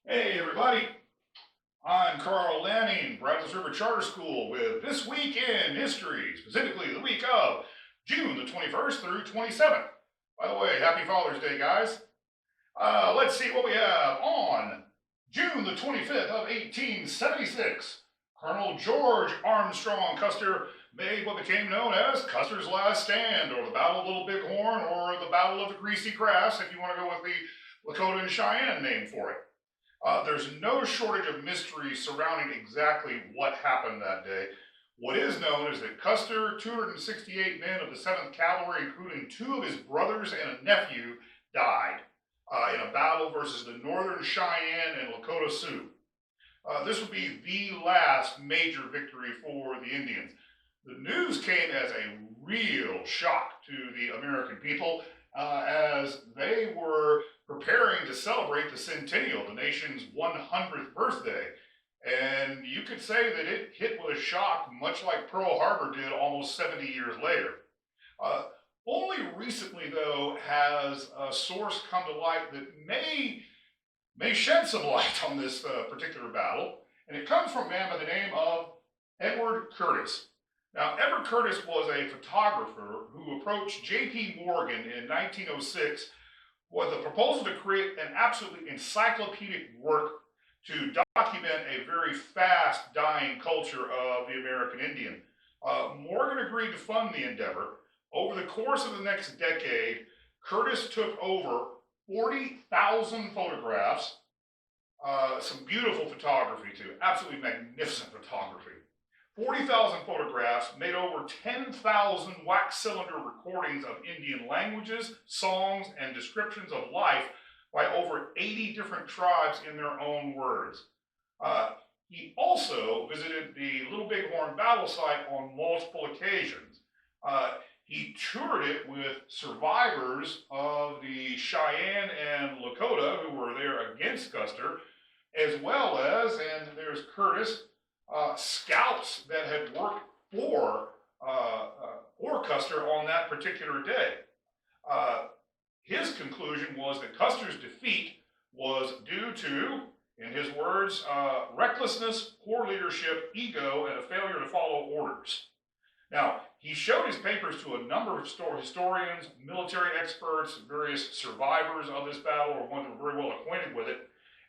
Hey everybody, I'm Carl Lanning, Brazos River Charter School with This Week in History, specifically the week of June the 21st through 27th. By the way, happy Father's Day, guys. Let's see what we have on June the 25th of 1876. Colonel George Armstrong Custer made what became known as Custer's Last Stand, or the Battle of Little Bighorn, or the Battle of the Greasy Grass, if you want to go with the Lakota and Cheyenne name for it. There's no shortage of mystery surrounding exactly what happened that day. What is known is that Custer, 268 men of the 7th Cavalry, including 2 of his brothers and a nephew, died in a battle versus the Northern Cheyenne and Lakota Sioux. This would be the last major victory for the Indians. The news came as a real shock to the American people as they were preparing to celebrate the centennial, the nation's 100th birthday. And you could say that it hit with a shock, much like Pearl Harbor did almost 70 years later. Only recently, though, has a source come to light that may shed some light on this particular battle, and it comes from a man by the name of Edward Curtis. Now, Edward Curtis was a photographer who approached J.P. Morgan in 1906 with a proposal to create an absolutely encyclopedic work to document a very fast dying culture of the American Indian. Morgan agreed to fund the endeavor. Over the course of the next decade, Curtis took over 40,000 photographs, some beautiful photography too, absolutely magnificent photography. 40,000 photographs, made over 10,000 wax cylinder recordings of Indian languages, songs, and descriptions of life by over 80 different tribes in their own words. He also visited the Little Bighorn battle site on multiple occasions. He toured it with survivors of the Cheyenne and Lakota who were there against Custer, as well as, and there's Curtis, scouts that had worked for Custer on that particular day. His conclusion was that Custer's defeat was due to, in his words, recklessness, poor leadership, ego, and a failure to follow orders. Now, he showed his papers to a number of historians, military experts, various survivors of this battle, or ones who were very well acquainted with it,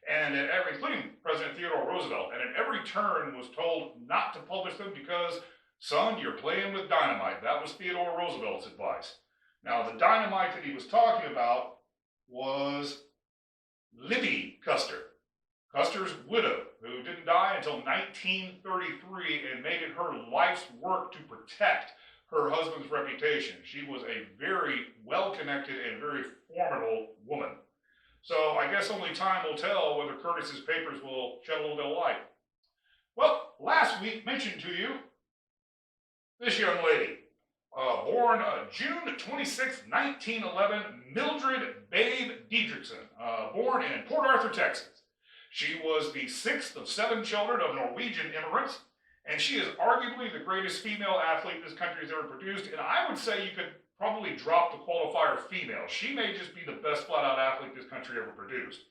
and including President Theodore Roosevelt, and at every turn was told not to publish them because, son, you're playing with dynamite. That was Theodore Roosevelt's advice. Now, the dynamite that he was talking about was Libby Custer, Custer's widow, who didn't die until 1933 and made it her life's work to protect her husband's reputation. She was a very well-connected and very formidable woman. So I guess only time will tell whether Curtis's papers will shed a little bit of light. Well, last week mentioned to you this young lady, born June 26, 1911, Mildred Babe Dietrichson, born in Port Arthur, Texas. She was the 6th of 7 children of Norwegian immigrants, and she is arguably the greatest female athlete this country has ever produced, and I would say you could probably drop the qualifier female. She may just be the best flat-out athlete this country ever produced.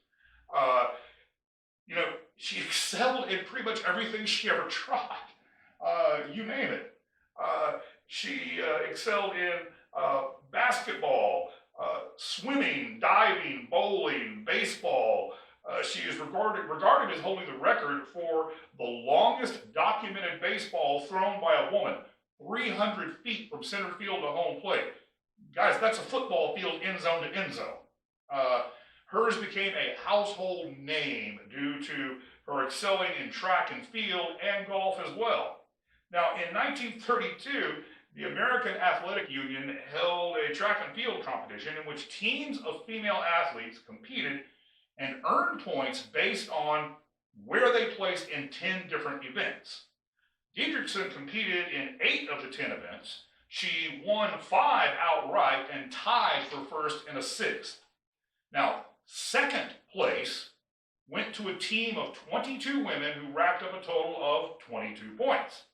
She excelled in pretty much everything she ever tried. You name it. She excelled in basketball, swimming, diving, bowling, baseball. She is regarded as holding the record for the longest documented baseball thrown by a woman, 300 feet from center field to home plate. Guys, that's a football field end zone to end zone. Hers became a household name due to her excelling in track and field and golf as well. Now, in 1932, the American Athletic Union held a track and field competition in which teams of female athletes competed and earned points based on where they placed in 10 different events. Dietrichson competed in 8 of the 10 events. She won 5 outright and tied for first in a 6th. Now, second place went to a team of 22 women who racked up a total of 22 points.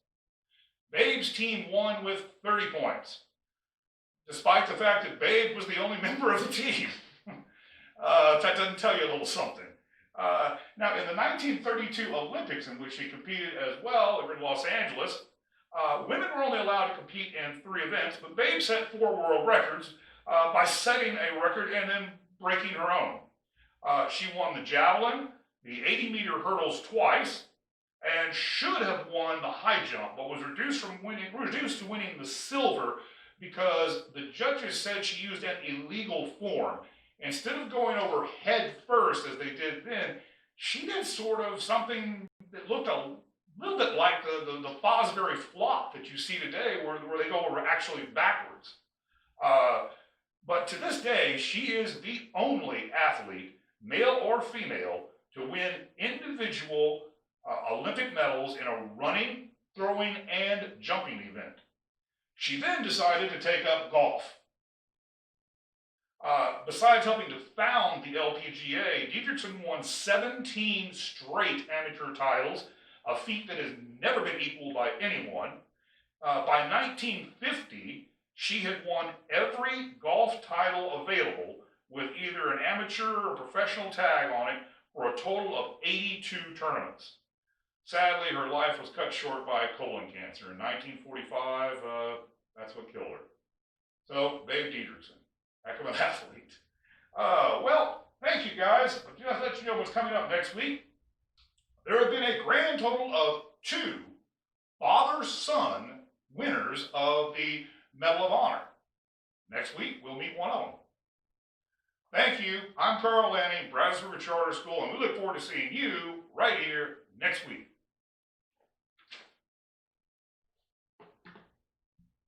Babe's team won with 30 points, despite the fact that Babe was the only member of the team. That doesn't tell you a little something. Now, in the 1932 Olympics, in which she competed as well over in Los Angeles, women were only allowed to compete in 3 events, but Babe set 4 world records by setting a record and then breaking her own. She won the javelin, the 80-meter hurdles twice, and should have won the high jump, but was reduced to winning the silver because the judges said she used an illegal form. Instead of going over head first as they did then, she did sort of something that looked a little bit like the Fosbury flop that you see today, where they go over actually backwards. But to this day, she is the only athlete, male or female, to win individual Olympic medals in a running, throwing, and jumping event. She then decided to take up golf. Besides helping to found the LPGA, Dietrichson won 17 straight amateur titles, a feat that has never been equaled by anyone. By 1950, she had won every golf title available with either an amateur or professional tag on it for a total of 82 tournaments. Sadly, her life was cut short by colon cancer in 1945. That's what killed her. So, Babe Dietrichson, heck of an athlete. Well, thank you guys. But just to let you know what's coming up next week, there have been a grand total of 2 father-son winners of the Medal of Honor. Next week, we'll meet one of them. Thank you. I'm Carl Lanning, Brazos River Charter School, and we look forward to seeing you right here next week.